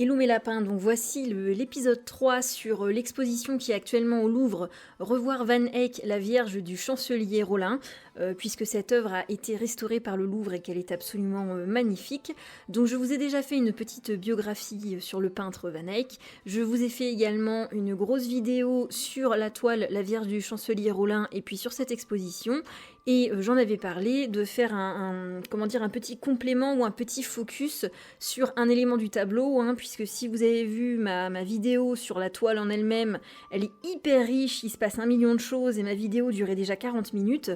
Hello mes lapins, donc voici l'épisode 3 sur l'exposition qui est actuellement au Louvre, Revoir Van Eyck, la Vierge du chancelier Rollin, puisque cette œuvre a été restaurée par le Louvre et qu'elle est absolument magnifique. Donc je vous ai déjà fait une petite biographie sur le peintre Van Eyck, je vous ai fait également une grosse vidéo sur la toile La Vierge du chancelier Rollin et puis sur cette exposition. Et j'en avais parlé de faire un petit complément ou un petit focus sur un élément du tableau, puisque si vous avez vu ma vidéo sur la toile en elle-même, elle est hyper riche, il se passe 1 million de choses et ma vidéo durait déjà 40 minutes.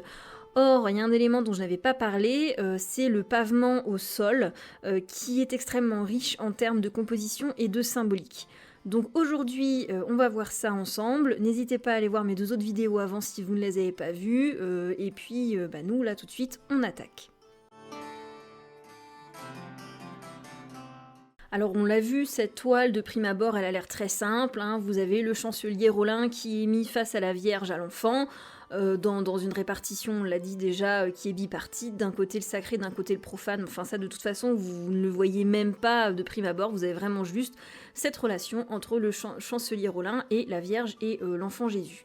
Or, il y a un élément dont je n'avais pas parlé, c'est le pavement au sol, qui est extrêmement riche en termes de composition et de symbolique. Donc aujourd'hui, on va voir ça ensemble. N'hésitez pas à aller voir mes 2 autres vidéos avant si vous ne les avez pas vues. Et puis, nous, là, tout de suite, on attaque. Alors on l'a vu, cette toile de prime abord, elle a l'air très simple. Vous avez le chancelier Rollin qui est mis face à la Vierge à l'enfant, dans une répartition, on l'a dit déjà, qui est bipartite, d'un côté le sacré, d'un côté le profane. Enfin ça de toute façon, vous ne le voyez même pas de prime abord, vous avez vraiment juste cette relation entre le chancelier Rollin et la Vierge et l'enfant Jésus.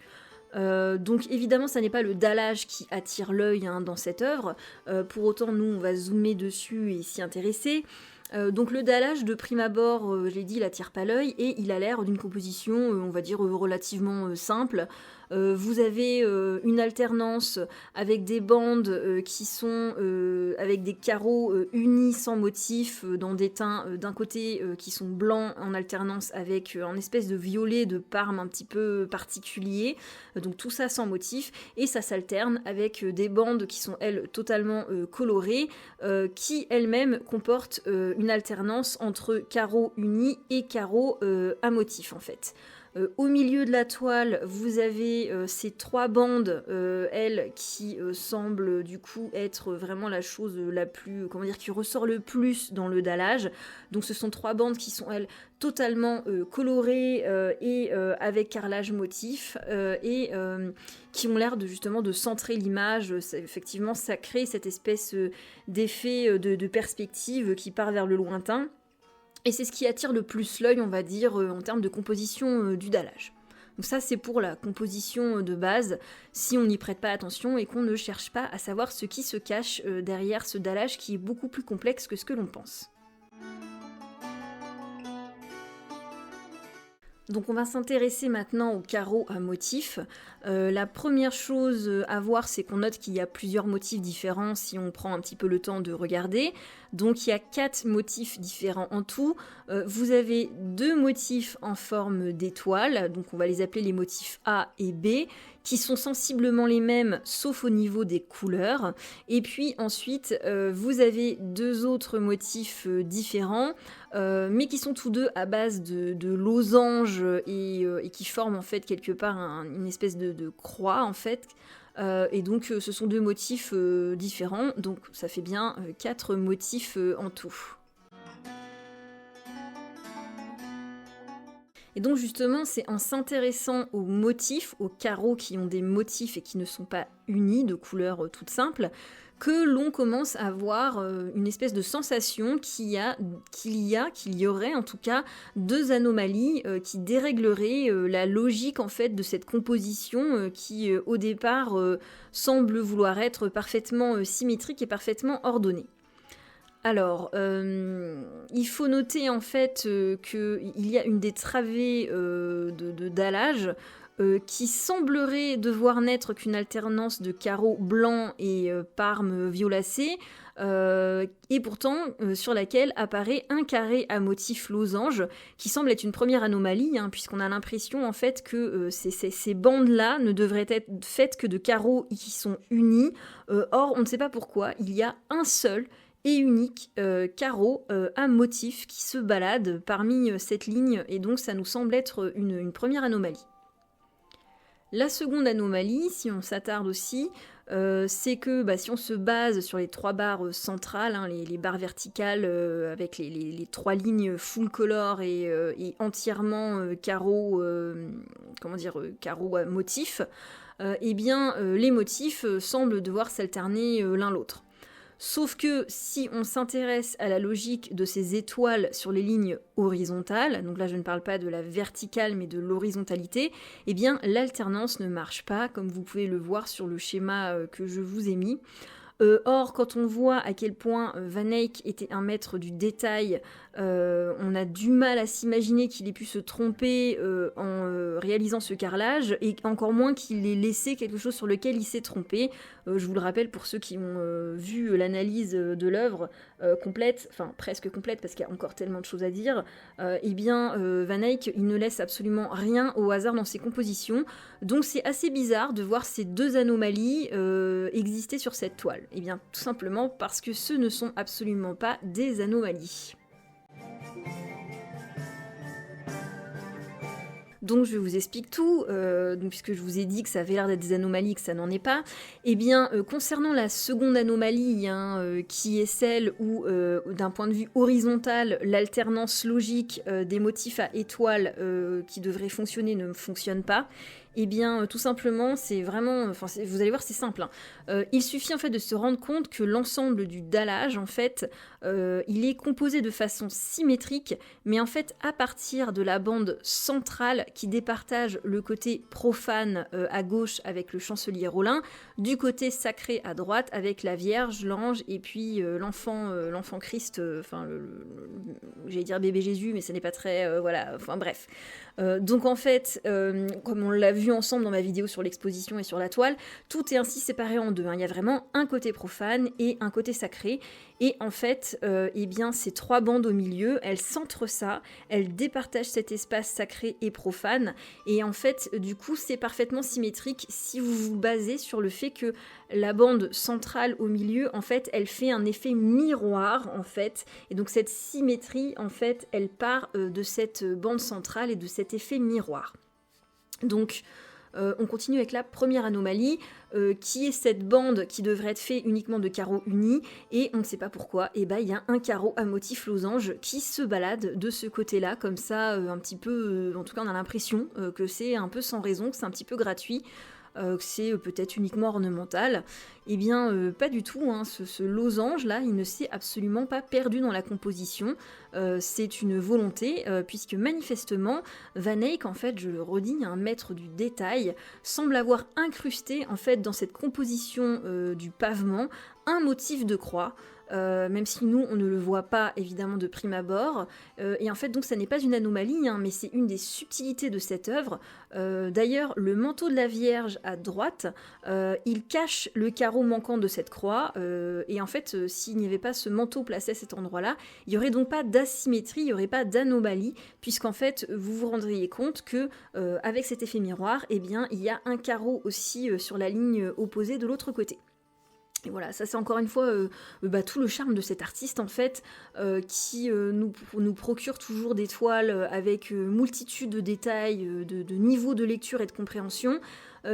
Donc évidemment ça n'est pas le dallage qui attire l'œil dans cette œuvre, pour autant nous on va zoomer dessus et s'y intéresser. Donc le dallage de prime abord, je l'ai dit, il attire pas l'œil et il a l'air d'une composition, on va dire, relativement simple. Vous avez une alternance avec des bandes qui sont avec des carreaux unis sans motif, dans des teints d'un côté qui sont blancs en alternance avec un espèce de violet de Parme un petit peu particulier, donc tout ça sans motif, et ça s'alterne avec des bandes qui sont elles totalement colorées, qui elles-mêmes comportent une alternance entre carreaux unis et carreaux à motif en fait. Au milieu de la toile, vous avez ces 3 bandes, elles, qui semblent du coup être vraiment la chose la plus, qui ressort le plus dans le dallage. Donc ce sont 3 bandes qui sont, elles, totalement colorées et avec carrelage motif, et qui ont l'air justement de centrer l'image. Effectivement, ça crée cette espèce d'effet de perspective qui part vers le lointain. Et c'est ce qui attire le plus l'œil, on va dire, en termes de composition du dallage. Donc ça, c'est pour la composition de base, si on n'y prête pas attention et qu'on ne cherche pas à savoir ce qui se cache derrière ce dallage qui est beaucoup plus complexe que ce que l'on pense. Donc on va s'intéresser maintenant aux carreaux à motifs. La première chose à voir, c'est qu'on note qu'il y a plusieurs motifs différents si on prend un petit peu le temps de regarder. Donc il y a 4 motifs différents en tout. Vous avez 2 motifs en forme d'étoile, donc on va les appeler les motifs A et B, qui sont sensiblement les mêmes sauf au niveau des couleurs. Et puis ensuite, vous avez 2 autres motifs différents, mais qui sont tous 2 à base de losanges et qui forment en fait quelque part une espèce de croix en fait. Et donc ce sont 2 motifs différents, donc ça fait bien 4 motifs en tout. Et donc justement, c'est en s'intéressant aux motifs, aux carreaux qui ont des motifs et qui ne sont pas unis, de couleurs toutes simples, que l'on commence à avoir une espèce de sensation qu'il y aurait en tout cas 2 anomalies qui dérégleraient la logique en fait de cette composition qui au départ semble vouloir être parfaitement symétrique et parfaitement ordonnée. Alors, il faut noter en fait qu'il y a une des travées de dallage qui semblerait devoir n'être qu'une alternance de carreaux blancs et parme violacé, et pourtant sur laquelle apparaît un carré à motif losange qui semble être une première anomalie, puisqu'on a l'impression en fait que ces bandes-là ne devraient être faites que de carreaux qui sont unis. Or, on ne sait pas pourquoi, il y a un seul et unique carreau à motif qui se balade parmi cette ligne, et donc ça nous semble être une première anomalie. La seconde anomalie, si on s'attarde aussi, c'est que si on se base sur les 3 barres centrales, les barres verticales avec les 3 lignes full color et entièrement carreaux à motif, les motifs semblent devoir s'alterner l'un l'autre. Sauf que si on s'intéresse à la logique de ces étoiles sur les lignes horizontales, donc là je ne parle pas de la verticale mais de l'horizontalité, eh bien l'alternance ne marche pas, comme vous pouvez le voir sur le schéma que je vous ai mis. Or, quand on voit à quel point Van Eyck était un maître du détail, on a du mal à s'imaginer qu'il ait pu se tromper en réalisant ce carrelage, et encore moins qu'il ait laissé quelque chose sur lequel il s'est trompé. Je vous le rappelle pour ceux qui ont vu l'analyse de l'œuvre complète, enfin presque complète parce qu'il y a encore tellement de choses à dire, eh bien Van Eyck, il ne laisse absolument rien au hasard dans ses compositions, donc c'est assez bizarre de voir ces deux anomalies exister sur cette toile. Eh bien tout simplement parce que ce ne sont absolument pas des anomalies. Donc je vous explique tout, puisque je vous ai dit que ça avait l'air d'être des anomalies, que ça n'en est pas. Eh bien, concernant la seconde anomalie, qui est celle où, d'un point de vue horizontal, l'alternance logique des motifs à étoiles qui devraient fonctionner ne fonctionne pas, eh bien, tout simplement, c'est vraiment... vous allez voir, c'est simple. Il suffit en fait de se rendre compte que l'ensemble du dallage, en fait, il est composé de façon symétrique, mais en fait, à partir de la bande centrale qui départage le côté profane à gauche avec le chancelier Rollin, du côté sacré à droite avec la Vierge, l'ange et puis l'enfant Christ, j'allais dire bébé Jésus, mais ce n'est pas très... voilà, enfin bref. Donc en fait, comme on l'a vu ensemble dans ma vidéo sur l'exposition et sur la toile, tout est ainsi séparé en deux. Il y a vraiment un côté profane et un côté sacré. Et en fait, eh bien, ces trois bandes au milieu, elles centrent ça, elles départagent cet espace sacré et profane. Et en fait, du coup, c'est parfaitement symétrique si vous vous basez sur le fait que la bande centrale au milieu, en fait, elle fait un effet miroir, en fait. Et donc cette symétrie, en fait, elle part de cette bande centrale et de cet effet miroir. Donc, on continue avec la première anomalie, qui est cette bande qui devrait être faite uniquement de carreaux unis, et on ne sait pas pourquoi, et il y a un carreau à motif losange qui se balade de ce côté-là, comme ça, un petit peu, en tout cas on a l'impression que c'est un peu sans raison, que c'est un petit peu gratuit, que c'est peut-être uniquement ornemental. Eh bien, pas du tout, ce losange-là, il ne s'est absolument pas perdu dans la composition, c'est une volonté, puisque manifestement, Van Eyck, en fait, je le redis, un maître du détail, semble avoir incrusté, en fait, dans cette composition du pavement, un motif de croix, même si nous on ne le voit pas évidemment de prime abord, et en fait donc ça n'est pas une anomalie, mais c'est une des subtilités de cette œuvre. D'ailleurs le manteau de la Vierge à droite, il cache le carreau manquant de cette croix, et en fait s'il n'y avait pas ce manteau placé à cet endroit-là, il n'y aurait donc pas d'asymétrie, il n'y aurait pas d'anomalie, puisqu'en fait vous vous rendriez compte que avec cet effet miroir, eh bien il y a un carreau aussi sur la ligne opposée de l'autre côté. Et voilà, ça c'est encore une fois tout le charme de cet artiste en fait, qui nous procure toujours des toiles avec multitude de détails, de niveaux de lecture et de compréhension,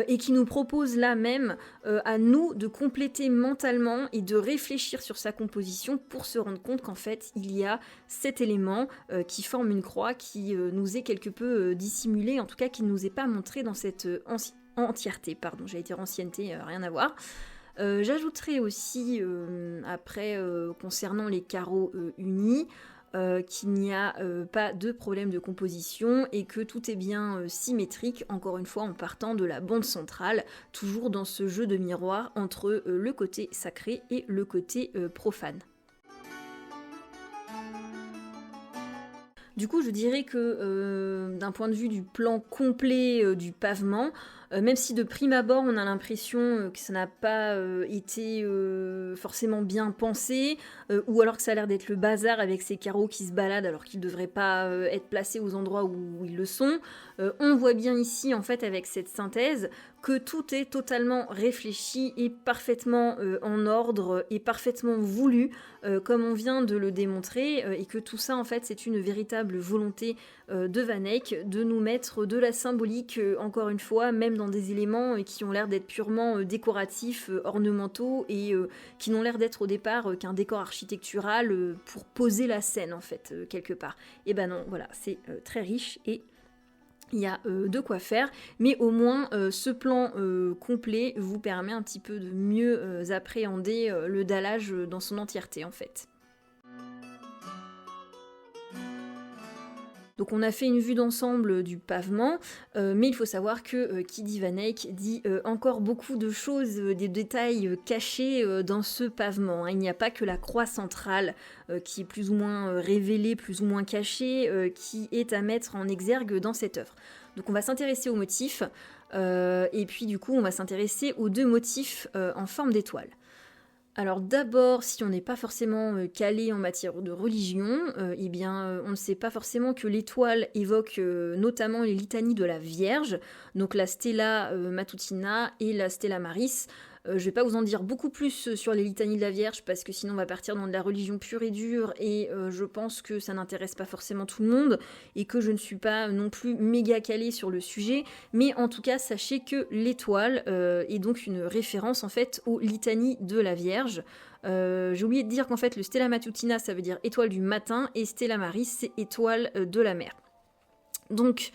et qui nous propose là même à nous de compléter mentalement et de réfléchir sur sa composition pour se rendre compte qu'en fait il y a cet élément qui forme une croix qui nous est quelque peu dissimulé, en tout cas qui ne nous est pas montré dans cette entièreté, pardon, j'allais dire ancienneté, rien à voir. J'ajouterai aussi, après, concernant les carreaux unis, qu'il n'y a pas de problème de composition et que tout est bien symétrique, encore une fois en partant de la bande centrale, toujours dans ce jeu de miroir entre le côté sacré et le côté profane. Du coup, je dirais que d'un point de vue du plan complet du pavement, même si de prime abord on a l'impression que ça n'a pas été forcément bien pensé, ou alors que ça a l'air d'être le bazar avec ces carreaux qui se baladent alors qu'ils ne devraient pas être placés aux endroits où ils le sont, on voit bien ici en fait avec cette synthèse que tout est totalement réfléchi et parfaitement en ordre et parfaitement voulu, comme on vient de le démontrer, et que tout ça en fait c'est une véritable volonté de Van Eyck de nous mettre de la symbolique, encore une fois, même dans des éléments qui ont l'air d'être purement décoratifs, ornementaux, et qui n'ont l'air d'être au départ qu'un décor architectural pour poser la scène en fait, quelque part. Et ben non, voilà, c'est très riche et Il y a de quoi faire, mais au moins ce plan complet vous permet un petit peu de mieux appréhender le dallage dans son entièreté en fait. Donc on a fait une vue d'ensemble du pavement, mais il faut savoir que qui dit Van Eyck dit encore beaucoup de choses, des détails cachés dans ce pavement. Hein. Il n'y a pas que la croix centrale qui est plus ou moins révélée, plus ou moins cachée, qui est à mettre en exergue dans cette œuvre. Donc on va s'intéresser aux motifs, et puis du coup on va s'intéresser aux deux motifs en forme d'étoile. Alors d'abord, si on n'est pas forcément calé en matière de religion, on ne sait pas forcément que l'étoile évoque notamment les litanies de la Vierge, donc la Stella Matutina et la Stella Maris. Je vais pas vous en dire beaucoup plus sur les litanies de la Vierge parce que sinon on va partir dans de la religion pure et dure et je pense que ça n'intéresse pas forcément tout le monde et que je ne suis pas non plus méga calée sur le sujet, mais en tout cas sachez que l'étoile est donc une référence en fait aux litanies de la Vierge. J'ai oublié de dire qu'en fait le Stella Matutina ça veut dire étoile du matin et Stella Maris c'est étoile de la mer. Donc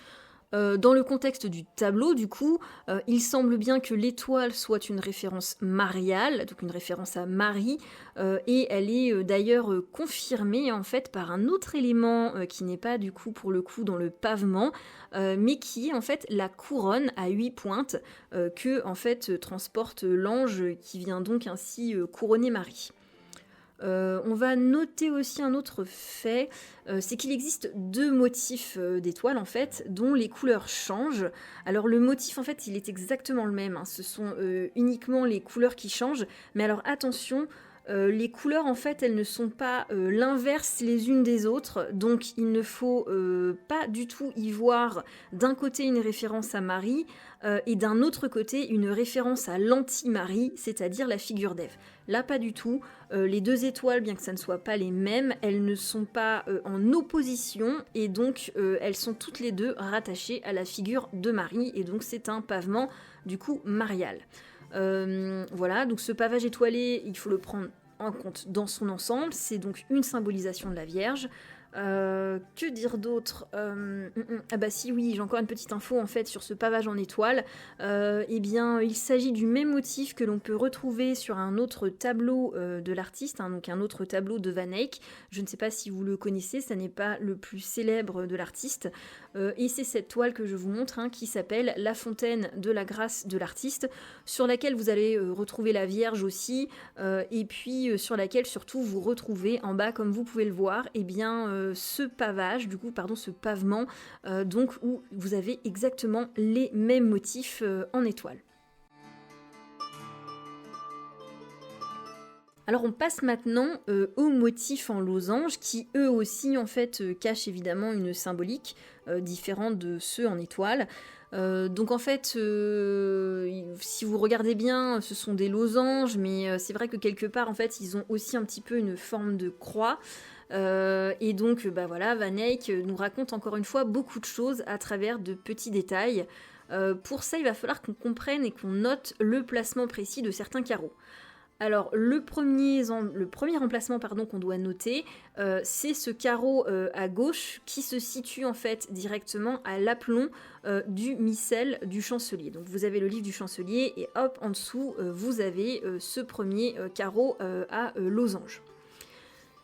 dans le contexte du tableau, du coup, il semble bien que l'étoile soit une référence mariale, donc une référence à Marie, et elle est d'ailleurs confirmée en fait par un autre élément qui n'est pas du coup pour le coup dans le pavement, mais qui est en fait la couronne à 8 pointes que en fait transporte l'ange qui vient donc ainsi couronner Marie. On va noter aussi un autre fait, c'est qu'il existe deux motifs d'étoiles en fait, dont les couleurs changent. Alors le motif en fait il est exactement le même, hein. Ce sont uniquement les couleurs qui changent, mais alors attention, les couleurs en fait elles ne sont pas l'inverse les unes des autres, donc il ne faut pas du tout y voir d'un côté une référence à Marie et d'un autre côté une référence à l'anti-Marie, c'est-à-dire la figure d'Ève. Là pas du tout, les deux étoiles bien que ça ne soit pas les mêmes, elles ne sont pas en opposition et donc elles sont toutes les deux rattachées à la figure de Marie et donc c'est un pavement du coup marial. Voilà, donc ce pavage étoilé, il faut le prendre en compte dans son ensemble, c'est donc une symbolisation de la Vierge. Que dire d'autre Ah bah si oui, j'ai encore une petite info en fait sur ce pavage en étoile. Eh bien, il s'agit du même motif que l'on peut retrouver sur un autre tableau de l'artiste, hein, donc un autre tableau de Van Eyck. Je ne sais pas si vous le connaissez, ça n'est pas le plus célèbre de l'artiste. Et c'est cette toile que je vous montre hein, qui s'appelle La fontaine de la grâce de l'artiste, sur laquelle vous allez retrouver la Vierge aussi, et puis sur laquelle surtout vous retrouvez en bas, comme vous pouvez le voir, eh bien ce pavement, donc où vous avez exactement les mêmes motifs en étoile. Alors on passe maintenant aux motifs en losange qui eux aussi en fait cachent évidemment une symbolique différente de ceux en étoile. Donc en fait, si vous regardez bien, ce sont des losanges, mais c'est vrai que quelque part en fait ils ont aussi un petit peu une forme de croix. Et donc voilà, Van Eyck nous raconte encore une fois beaucoup de choses à travers de petits détails. Pour ça, il va falloir qu'on comprenne et qu'on note le placement précis de certains carreaux. Alors le premier emplacement qu'on doit noter, c'est ce carreau à gauche qui se situe en fait directement à l'aplomb du missel du chancelier. Donc vous avez le livre du chancelier et hop en dessous vous avez ce premier carreau à losange.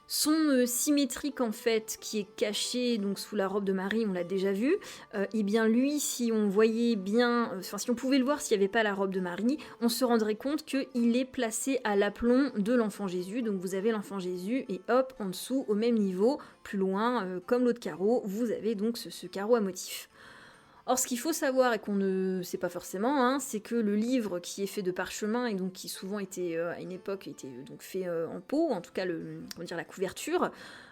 Son symétrique en fait qui est caché donc sous la robe de Marie, on l'a déjà vu, et bien lui si on voyait bien, si on pouvait le voir s'il n'y avait pas la robe de Marie, on se rendrait compte qu'il est placé à l'aplomb de l'enfant Jésus, donc vous avez l'enfant Jésus et hop en dessous au même niveau, plus loin comme l'autre carreau, vous avez donc ce carreau à motif. Or, ce qu'il faut savoir et qu'on ne sait pas forcément, hein, c'est que le livre qui est fait de parchemin et donc qui souvent était à une époque était donc fait en peau, en tout cas la couverture,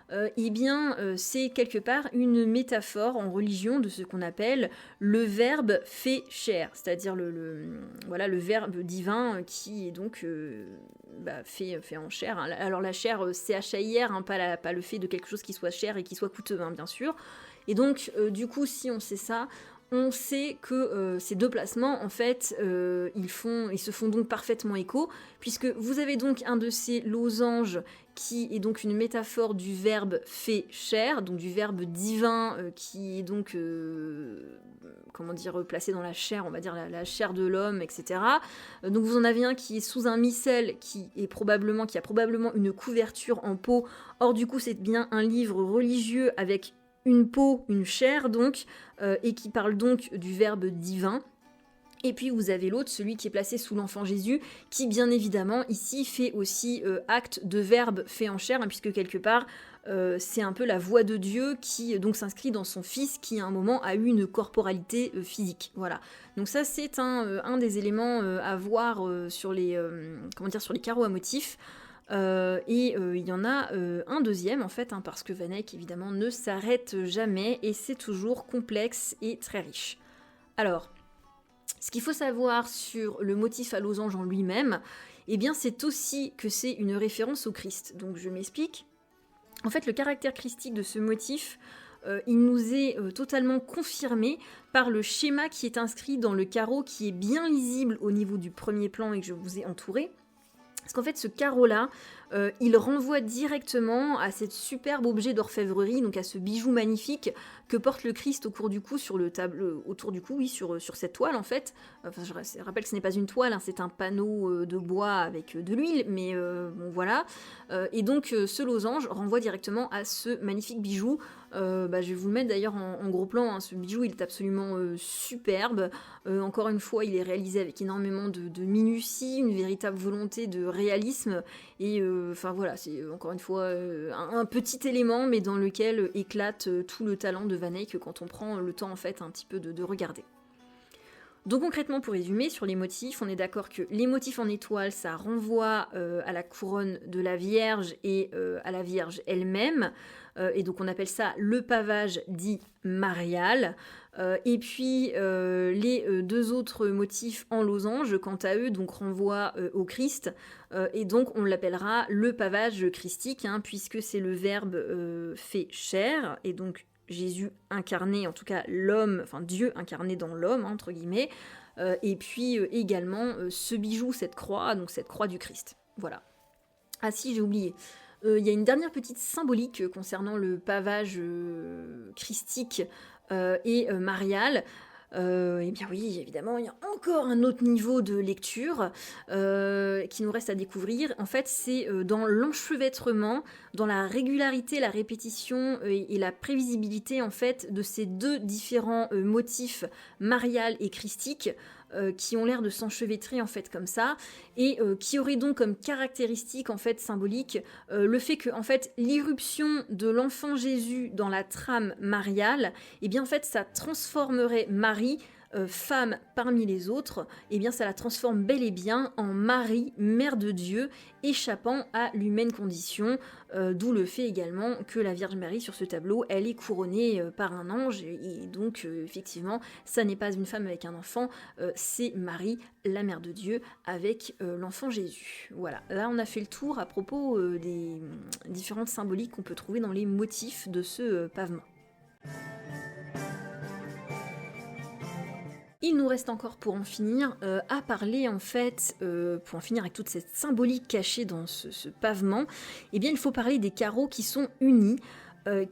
c'est quelque part une métaphore en religion de ce qu'on appelle le verbe fait chair, c'est-à-dire le verbe divin qui est donc fait en chair. Hein. Alors la chair, C-H-A-I-R, hein, pas le fait de quelque chose qui soit cher et qui soit coûteux, hein, bien sûr. Et donc, du coup, si on sait ça, on sait que ces deux placements, en fait, ils se font donc parfaitement écho, puisque vous avez donc un de ces losanges qui est donc une métaphore du verbe fait chair, donc du verbe divin qui est donc, placé dans la chair, on va dire la chair de l'homme, etc. Donc vous en avez un qui est sous un missel, qui a probablement une couverture en peau. Or du coup, c'est bien un livre religieux avec une peau, une chair donc, et qui parle donc du verbe divin. Et puis vous avez l'autre, celui qui est placé sous l'enfant Jésus, qui bien évidemment ici fait aussi acte de verbe fait en chair, hein, puisque quelque part c'est un peu la voix de Dieu qui donc s'inscrit dans son fils qui à un moment a eu une corporalité physique. Voilà. Donc ça c'est un des éléments à voir sur les carreaux à motifs. Il y en a un deuxième en fait, hein, parce que Van Eyck évidemment ne s'arrête jamais et c'est toujours complexe et très riche. Alors, ce qu'il faut savoir sur le motif à losange en lui-même, eh bien c'est aussi que c'est une référence au Christ. Donc je m'explique. En fait, le caractère christique de ce motif, il nous est totalement confirmé par le schéma qui est inscrit dans le carreau qui est bien lisible au niveau du premier plan et que je vous ai entouré. Parce qu'en fait, ce carreau-là, il renvoie directement à cet superbe objet d'orfèvrerie, donc à ce bijou magnifique que porte le Christ au cours du cou, sur le tableau, autour du cou, oui, sur cette toile en fait. Enfin, je rappelle que ce n'est pas une toile, hein, c'est un panneau de bois avec de l'huile, mais bon voilà. Et donc, ce losange renvoie directement à ce magnifique bijou. Je vais vous le mettre d'ailleurs en gros plan, hein. Ce bijou il est absolument superbe. Encore une fois, il est réalisé avec énormément de minutie, une véritable volonté de réalisme. Et voilà, c'est encore une fois un petit élément, mais dans lequel éclate tout le talent de Van Eyck quand on prend le temps en fait un petit peu de regarder. Donc concrètement, pour résumer, sur les motifs, on est d'accord que les motifs en étoile, ça renvoie à la couronne de la Vierge et à la Vierge elle-même. Et donc on appelle ça le pavage dit marial. Et puis les deux autres motifs en losange, quant à eux, donc renvoient au Christ. Et donc on l'appellera le pavage christique, hein, puisque c'est le verbe fait chair, et donc Jésus incarné, en tout cas l'homme, enfin Dieu incarné dans l'homme, hein, entre guillemets, et puis également ce bijou, cette croix, donc cette croix du Christ. Voilà. Ah si, j'ai oublié. Il y a une dernière petite symbolique concernant le pavage christique et marial. Eh bien oui, évidemment, il y a encore un autre niveau de lecture qui nous reste à découvrir. En fait, c'est dans l'enchevêtrement, dans la régularité, la répétition et la prévisibilité en fait de ces deux différents motifs marial et christique qui ont l'air de s'enchevêtrer en fait comme ça et qui auraient donc comme caractéristique en fait symbolique le fait que en fait l'irruption de l'enfant Jésus dans la trame mariale, et bien en fait ça transformerait Marie femme parmi les autres, et bien ça la transforme bel et bien en Marie, mère de Dieu, échappant à l'humaine condition, d'où le fait également que la Vierge Marie sur ce tableau, elle est couronnée par un ange, et donc effectivement, ça n'est pas une femme avec un enfant, c'est Marie, la mère de Dieu, avec l'enfant Jésus. Voilà, là on a fait le tour à propos des différentes symboliques qu'on peut trouver dans les motifs de ce pavement. Il nous reste encore pour en finir à parler en fait, pour en finir avec toute cette symbolique cachée dans ce pavement, eh bien il faut parler des carreaux qui sont unis,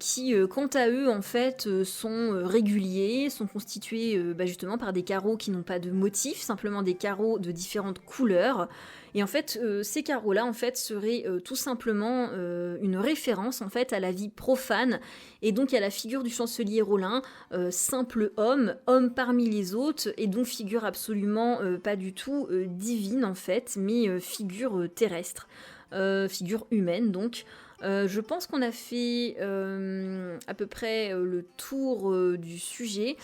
qui quant à eux en fait sont réguliers, sont constitués justement par des carreaux qui n'ont pas de motif, simplement des carreaux de différentes couleurs. Et en fait, ces carreaux-là, en fait, seraient tout simplement une référence en fait à la vie profane et donc à la figure du chancelier Rollin, simple homme, homme parmi les autres, et donc figure absolument pas du tout divine en fait, mais figure terrestre, figure humaine donc. Je pense qu'on a fait à peu près le tour du sujet.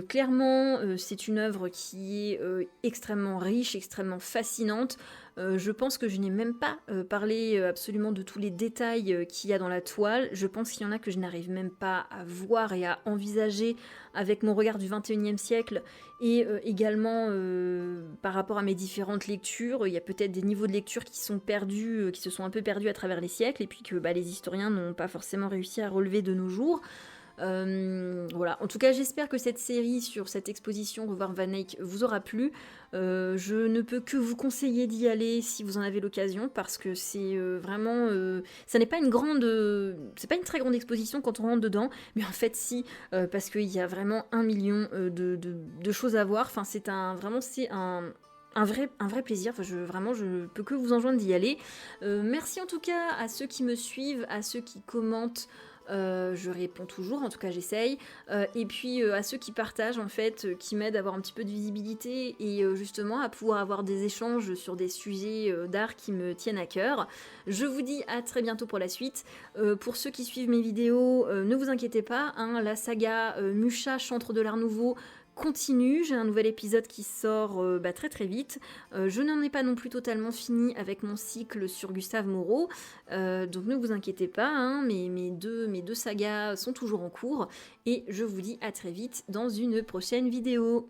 Clairement, c'est une œuvre qui est extrêmement riche, extrêmement fascinante. Je pense que je n'ai même pas parlé absolument de tous les détails qu'il y a dans la toile. Je pense qu'il y en a que je n'arrive même pas à voir et à envisager avec mon regard du XXIe siècle et également par rapport à mes différentes lectures. Il y a peut-être des niveaux de lecture qui sont perdus, qui se sont un peu perdus à travers les siècles et puis que les historiens n'ont pas forcément réussi à relever de nos jours. Voilà, en tout cas j'espère que cette série sur cette exposition Revoir Van Eyck vous aura plu. Je ne peux que vous conseiller d'y aller si vous en avez l'occasion, parce que c'est vraiment... ça n'est pas une grande... c'est pas une très grande exposition quand on rentre dedans, mais en fait si, parce qu'il y a vraiment 1 million de choses à voir. Enfin, c'est un vrai plaisir. Enfin, je peux que vous enjoindre d'y aller. Merci en tout cas à ceux qui me suivent, à ceux qui commentent. Je réponds toujours, en tout cas j'essaye, et puis à ceux qui partagent en fait, qui m'aident à avoir un petit peu de visibilité et justement à pouvoir avoir des échanges sur des sujets d'art qui me tiennent à cœur. Je vous dis à très bientôt pour la suite. Pour ceux qui suivent mes vidéos, ne vous inquiétez pas, hein, la saga Mucha, chantre de l'art nouveau, continue. J'ai un nouvel épisode qui sort très très vite. Je n'en ai pas non plus totalement fini avec mon cycle sur Gustave Moreau, donc ne vous inquiétez pas, hein, mes deux sagas sont toujours en cours, et je vous dis à très vite dans une prochaine vidéo.